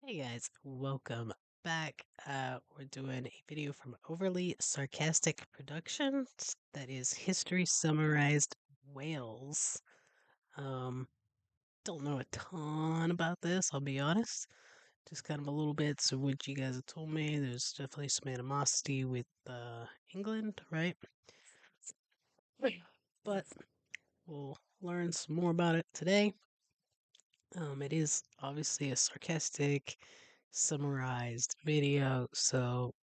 Hey guys, welcome back. We're doing a video from Overly Sarcastic Productions that is History Summarized Wales. Um, don't know a ton about this, I'll be honest. Just kind of a little bit. So what you guys have told me, there's definitely some animosity with England, right? Right. But we'll learn some more about it today. It is obviously a sarcastic, summarized video, so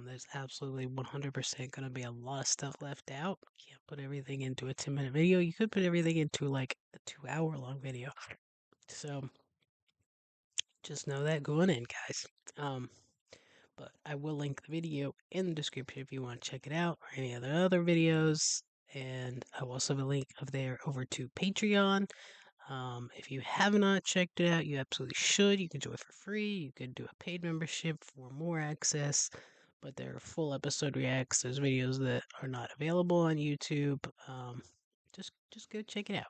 there's absolutely 100% going to be a lot of stuff left out. Can't put everything into a 10-minute video. You could put everything into like a 2 hour long video. So just know that going in, guys. But I will link the video in the description if you want to check it out or any other videos. And I will also have a link of there over to Patreon. If you have not checked it out, you absolutely should. You can do it for free. You can do a paid membership for more access. But there are full episode reacts. There's videos that are not available on YouTube. Just go check it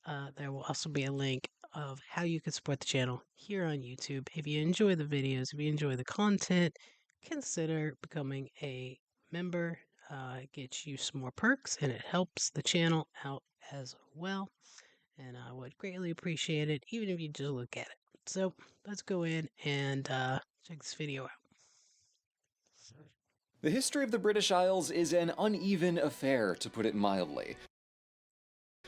out. There will also be a link of how you can support the channel here on YouTube. If you enjoy the videos, if you enjoy the content, consider becoming a member. It gets you some more perks and it helps the channel out as well. And I would greatly appreciate it, even if you just look at it. So let's go in and check this video out. The history of the British Isles is an uneven affair, to put it mildly.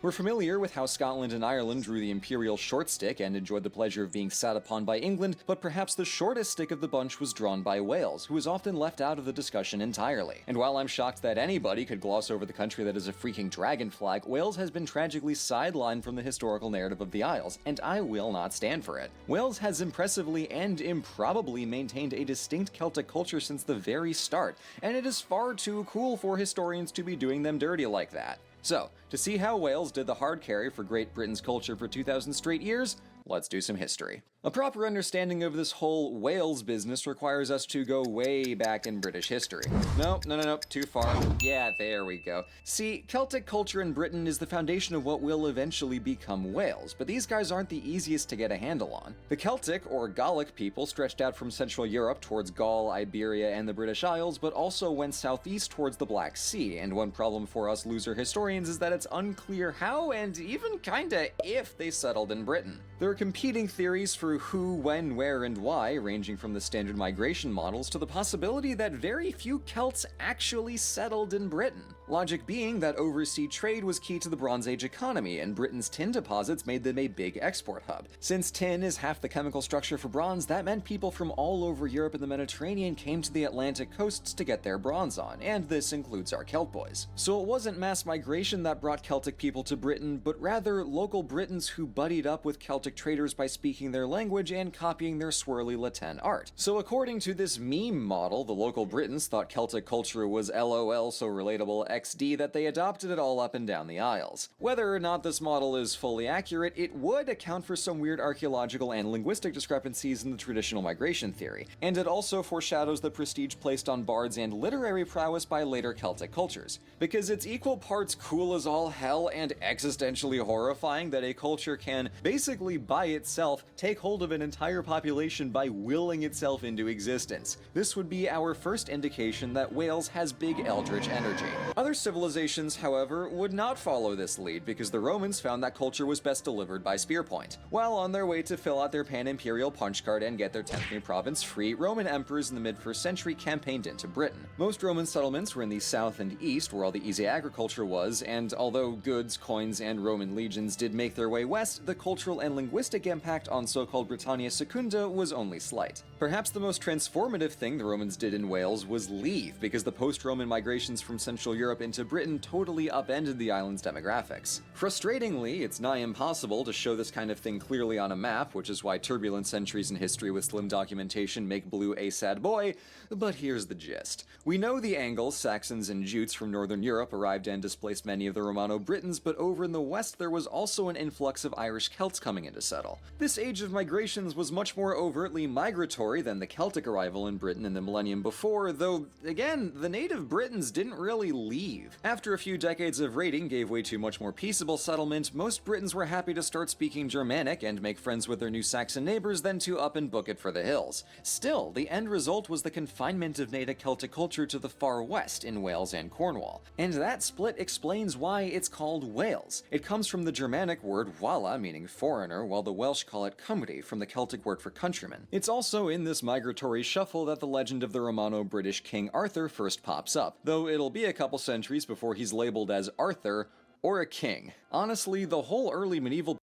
We're familiar with how Scotland and Ireland drew the imperial short stick and enjoyed the pleasure of being sat upon by England, but perhaps the shortest stick of the bunch was drawn by Wales, who is often left out of the discussion entirely. And while I'm shocked that anybody could gloss over the country that is a freaking dragon flag, Wales has been tragically sidelined from the historical narrative of the Isles, and I will not stand for it. Wales has impressively and improbably maintained a distinct Celtic culture since the very start, and it is far too cool for historians to be doing them dirty like that. So, to see how Wales did the hard carry for Great Britain's culture for 2,000 straight years, let's do some history. A proper understanding of this whole Wales business requires us to go way back in British history. No, too far. Yeah, there we go. See, Celtic culture in Britain is the foundation of what will eventually become Wales, but these guys aren't the easiest to get a handle on. The Celtic, or Gallic people, stretched out from Central Europe towards Gaul, Iberia, and the British Isles, but also went southeast towards the Black Sea, and one problem for us loser historians is that it's unclear how and even kinda if they settled in Britain. There are competing theories for who, when, where, and why, ranging from the standard migration models to the possibility that very few Celts actually settled in Britain. Logic being that overseas trade was key to the Bronze Age economy, and Britain's tin deposits made them a big export hub. Since tin is half the chemical structure for bronze, that meant people from all over Europe and the Mediterranean came to the Atlantic coasts to get their bronze on, and this includes our Celt boys. So it wasn't mass migration that brought Celtic people to Britain, but rather local Britons who buddied up with Celtic traders by speaking their language and copying their swirly Latin art. So according to this meme model, the local Britons thought Celtic culture was LOL so relatable XD that they adopted it all up and down the Isles. Whether or not this model is fully accurate, it would account for some weird archaeological and linguistic discrepancies in the traditional migration theory, and it also foreshadows the prestige placed on bards and literary prowess by later Celtic cultures. Because it's equal parts cool as all hell and existentially horrifying that a culture can basically by itself take hold of an entire population by willing itself into existence. This would be our first indication that Wales has big eldritch energy. Other civilizations, however, would not follow this lead because the Romans found that culture was best delivered by spearpoint. While on their way to fill out their pan-imperial punch card and get their 10th new province free, Roman emperors in the mid-1st century campaigned into Britain. Most Roman settlements were in the south and east, where all the easy agriculture was, and although goods, coins, and Roman legions did make their way west, the cultural and linguistic impact on so-called Britannia Secunda was only slight. Perhaps the most transformative thing the Romans did in Wales was leave, because the post-Roman migrations from Central Europe into Britain totally upended the island's demographics. Frustratingly, it's nigh impossible to show this kind of thing clearly on a map, which is why turbulent centuries in history with slim documentation make blue a sad boy, but here's the gist. We know the Angles, Saxons, and Jutes from northern Europe arrived and displaced many of the Romano-Britons, but over in the west there was also an influx of Irish Celts coming into settle. This age of migrations was much more overtly migratory than the Celtic arrival in Britain in the millennium before, though, again, the native Britons didn't really leave. After a few decades of raiding gave way to much more peaceable settlement, most Britons were happy to start speaking Germanic and make friends with their new Saxon neighbors than to up and book it for the hills. Still, the end result was the confinement of native Celtic culture to the far west in Wales and Cornwall. And that split explains why it's called Wales. It comes from the Germanic word wala, meaning foreigner, while the Welsh call it cymru, from the Celtic word for countryman. It's also in this migratory shuffle that the legend of the Romano-British King Arthur first pops up, though it'll be a couple centuries before he's labeled as Arthur or a king. Honestly, the whole early medieval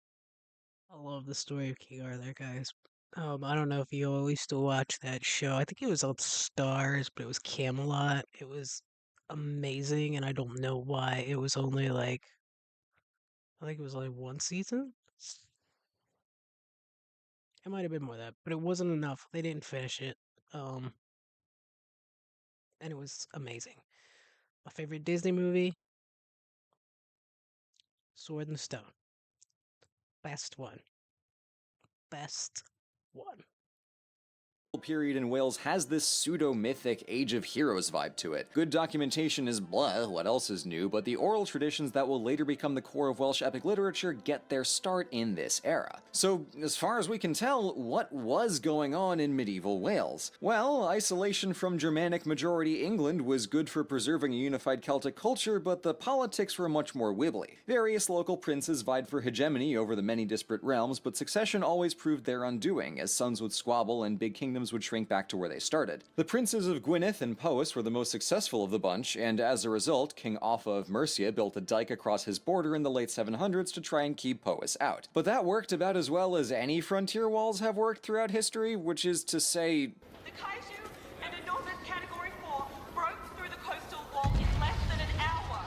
I love the story of King Arthur, guys. I don't know if you all used to watch that show. I think it was on Stars, but it was Camelot. It was amazing, and I don't know why it was only like I think it was like one season. It might have been more than that, but it wasn't enough. They didn't finish it. Um, and it was amazing. My favorite Disney movie, Sword and Stone. Best one. Best one. period in Wales has this pseudo-mythic Age of Heroes vibe to it. Good documentation is blah, what else is new, but the oral traditions that will later become the core of Welsh epic literature get their start in this era. So, as far as we can tell, what was going on in medieval Wales? Well, isolation from Germanic majority England was good for preserving a unified Celtic culture, but the politics were much more wibbly. Various local princes vied for hegemony over the many disparate realms, but succession always proved their undoing, as sons would squabble and big kingdoms would shrink back to where they started. The princes of Gwynedd and Powys were the most successful of the bunch, and as a result, King Offa of Mercia built a dike across his border in the late 700s to try and keep Powys out. But that worked about as well as any frontier walls have worked throughout history, which is to say, The Kaiju and enormous Category 4 broke through the coastal wall in less than an hour.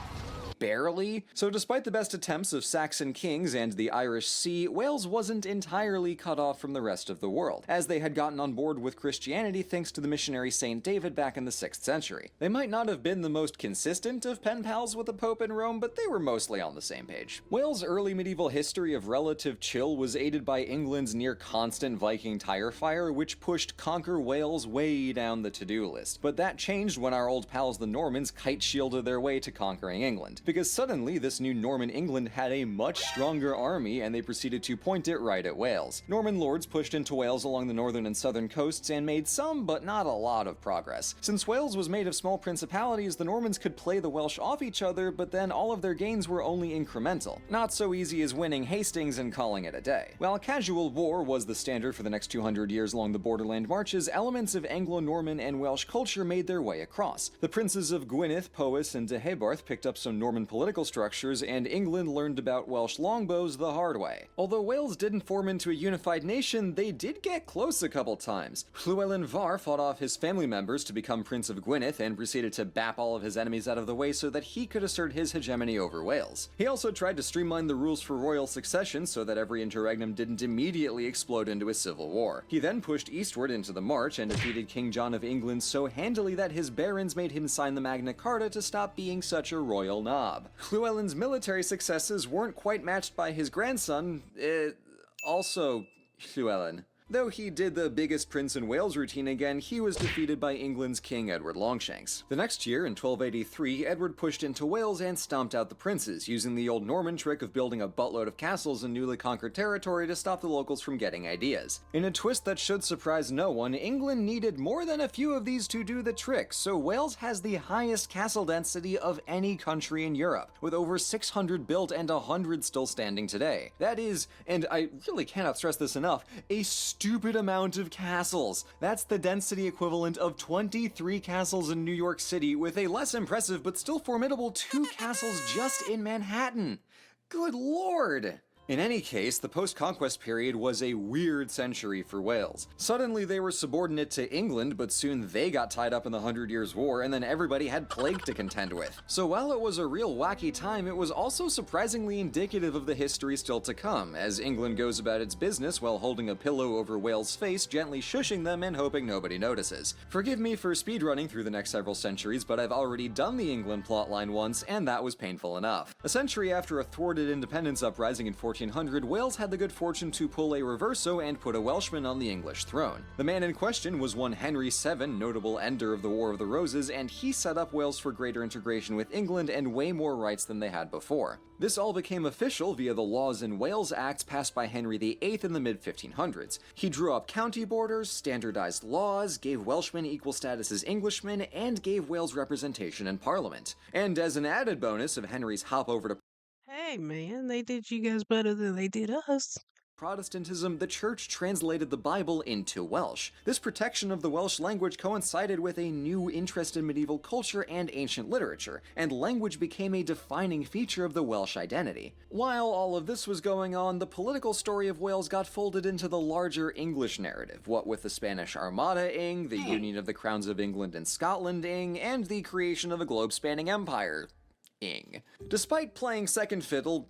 barely. So despite the best attempts of Saxon kings and the Irish Sea, Wales wasn't entirely cut off from the rest of the world, as they had gotten on board with Christianity thanks to the missionary Saint David back in the 6th century. They might not have been the most consistent of pen pals with the Pope in Rome, but they were mostly on the same page. Wales' early medieval history of relative chill was aided by England's near-constant Viking tire fire, which pushed Conquer Wales way down the to-do list. But that changed when our old pals the Normans kite-shielded their way to conquering England, because suddenly this new Norman England had a much stronger army and they proceeded to point it right at Wales. Norman lords pushed into Wales along the northern and southern coasts and made some, but not a lot of progress. Since Wales was made of small principalities, the Normans could play the Welsh off each other, but then all of their gains were only incremental. Not so easy as winning Hastings and calling it a day. While casual war was the standard for the next 200 years along the borderland marches, elements of Anglo-Norman and Welsh culture made their way across. The princes of Gwynedd, Powys, and Deheubarth picked up some Norman political structures, and England learned about Welsh longbows the hard way. Although Wales didn't form into a unified nation, they did get close a couple times. Llywelyn Var fought off his family members to become Prince of Gwynedd and proceeded to bap all of his enemies out of the way so that he could assert his hegemony over Wales. He also tried to streamline the rules for royal succession so that every interregnum didn't immediately explode into a civil war. He then pushed eastward into the March and defeated King John of England so handily that his barons made him sign the Magna Carta to stop being such a royal knob. Llywelyn's military successes weren't quite matched by his grandson, also Llywelyn. Though he did the biggest prince in Wales routine again, he was defeated by England's King Edward Longshanks. The next year, in 1283, Edward pushed into Wales and stomped out the princes, using the old Norman trick of building a buttload of castles in newly conquered territory to stop the locals from getting ideas. In a twist that should surprise no one, England needed more than a few of these to do the trick, so Wales has the highest castle density of any country in Europe, with over 600 built and 100 still standing today. That is, and I really cannot stress this enough, a stupid amount of castles. That's the density equivalent of 23 castles in New York City, with a less impressive but still formidable 2 castles just in Manhattan. Good lord! In any case, the post-conquest period was a weird century for Wales. Suddenly they were subordinate to England, but soon they got tied up in the 100 Years' War, and then everybody had plague to contend with. So while it was a real wacky time, it was also surprisingly indicative of the history still to come, as England goes about its business while holding a pillow over Wales' face, gently shushing them and hoping nobody notices. Forgive me for speedrunning through the next several centuries, but I've already done the England plotline once, and that was painful enough. A century after a thwarted independence uprising in 14 1400, Wales had the good fortune to pull a reverso and put a Welshman on the English throne. The man in question was one Henry VII, notable ender of the War of the Roses, and he set up Wales for greater integration with England and way more rights than they had before. This all became official via the Laws in Wales Act passed by Henry VIII in the mid-1500s. He drew up county borders, standardized laws, gave Welshmen equal status as Englishmen, and gave Wales representation in Parliament. And as an added bonus of Henry's hop over to Hey man, they did you guys better than they did us. Protestantism, the Church translated the Bible into Welsh. This protection of the Welsh language coincided with a new interest in medieval culture and ancient literature, and language became a defining feature of the Welsh identity. While all of this was going on, the political story of Wales got folded into the larger English narrative, what with the Spanish Armada-ing, the union of the crowns of England and Scotland-ing, and the creation of a globe-spanning empire. Despite playing second fiddle,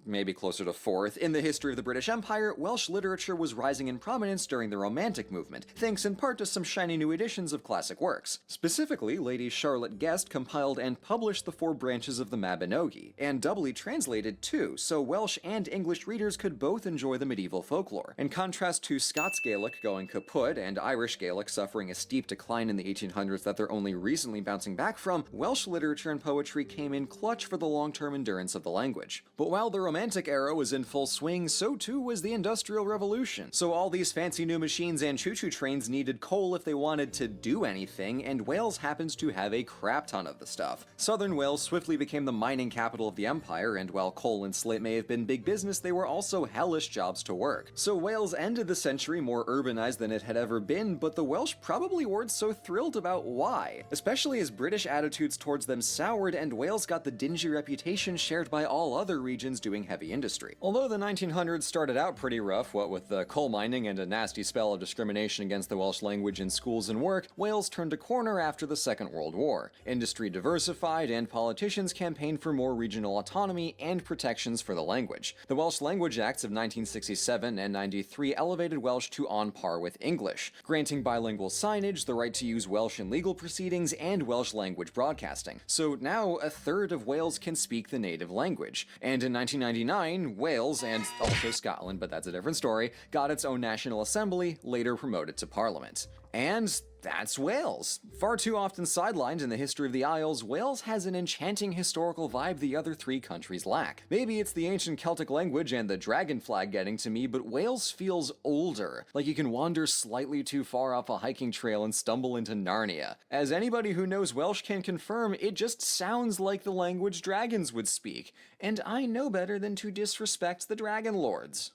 maybe closer to fourth, in the history of the British Empire, Welsh literature was rising in prominence during the Romantic movement, thanks in part to some shiny new editions of classic works. Specifically, Lady Charlotte Guest compiled and published the four branches of the Mabinogi, and doubly translated too, so Welsh and English readers could both enjoy the medieval folklore. In contrast to Scots Gaelic going kaput and Irish Gaelic suffering a steep decline in the 1800s that they're only recently bouncing back from, Welsh literature and poetry came in clutch for the long-term endurance of the language. But while the Romantic era was in full swing, so too was the Industrial Revolution. So all these fancy new machines and choo-choo trains needed coal if they wanted to do anything, and Wales happens to have a crap ton of the stuff. Southern Wales swiftly became the mining capital of the empire, and while coal and slate may have been big business, they were also hellish jobs to work. So Wales ended the century more urbanized than it had ever been, but the Welsh probably weren't so thrilled about why, especially as British attitudes towards them soured and Wales got the dingy reputation shared by all other regions doing heavy industry. Although the 1900s started out pretty rough, what with the coal mining and a nasty spell of discrimination against the Welsh language in schools and work, Wales turned a corner after the Second World War. Industry diversified and politicians campaigned for more regional autonomy and protections for the language. The Welsh Language Acts of 1967 and 93 elevated Welsh to on par with English, granting bilingual signage, the right to use Welsh in legal proceedings, and Welsh language broadcasting. So now a third of Wales can speak the native language. And in 1999, Wales, and also Scotland, but that's a different story, got its own National Assembly, later promoted to Parliament. And that's Wales. Far too often sidelined in the history of the Isles, Wales has an enchanting historical vibe the other three countries lack. Maybe it's the ancient Celtic language and the dragon flag getting to me, but Wales feels older, like you can wander slightly too far off a hiking trail and stumble into Narnia. As anybody who knows Welsh can confirm, it just sounds like the language dragons would speak, and I know better than to disrespect the Dragon Lords.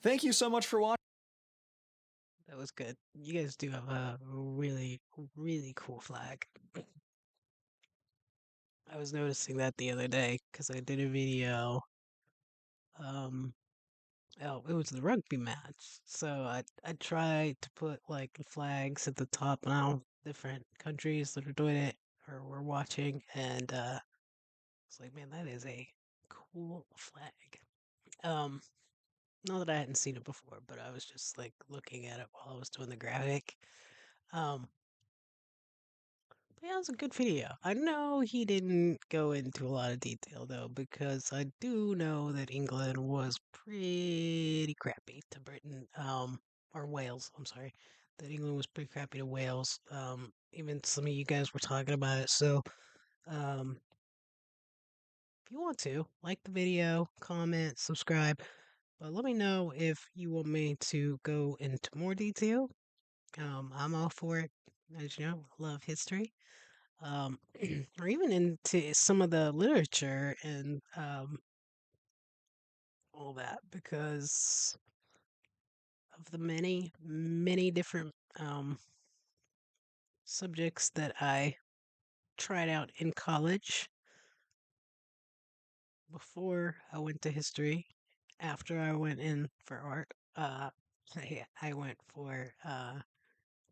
Thank you so much for watching. That was good. You guys do have a really, really cool flag. I was noticing that the other day because I did a video. Oh, it was the rugby match. So I tried to put like the flags at the top now, different countries that are doing it or we're watching, and it's like, man, that is a cool flag. Um, Not that I hadn't seen it before, but I was just like looking at it while I was doing the graphic. Um, but yeah, it was a good video. I know he didn't go into a lot of detail though, because I do know that England was pretty crappy to Britain, or Wales, I'm sorry. That England was pretty crappy to Wales. Even some of you guys were talking about it. So, um, if you want to, like the video, comment, subscribe. But let me know if you want me to go into more detail. I'm all for it. As you know, I love history. Um, or even into some of the literature and all that, because of the many, many different subjects that I tried out in college before I went to history. After I went in for art, I went for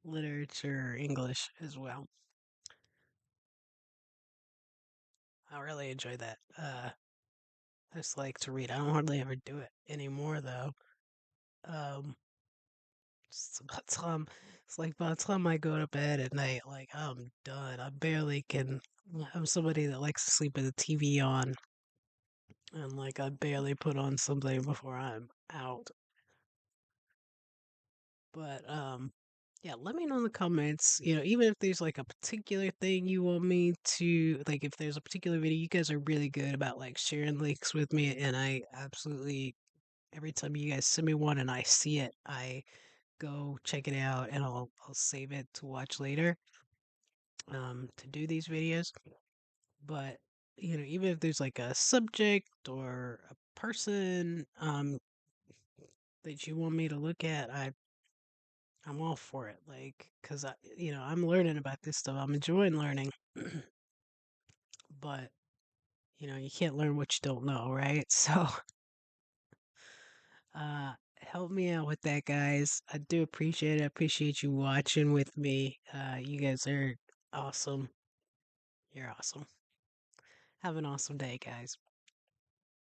literature, English as well. I really enjoy that. I just like to read. I don't hardly ever do it anymore though. Um, by the time it's like by the time I go to bed at night, like I'm done. I barely can. I'm somebody that likes to sleep with the TV on And like I barely put on something before I'm out. But yeah, let me know in the comments, even if there's like a particular thing you want me to like if there's a particular video, you guys are really good about like sharing links with me and I absolutely every time you guys send me one and I see it, I go check it out and I'll save it to watch later to do these videos. But even if there's like a subject or a person that you want me to look at, I'm all for it. Like, cause I'm learning about this stuff. I'm enjoying learning, but you can't learn what you don't know, right? So, help me out with that, guys. I do appreciate it. I appreciate you watching with me. You guys are awesome. You're awesome. Have an awesome day, guys.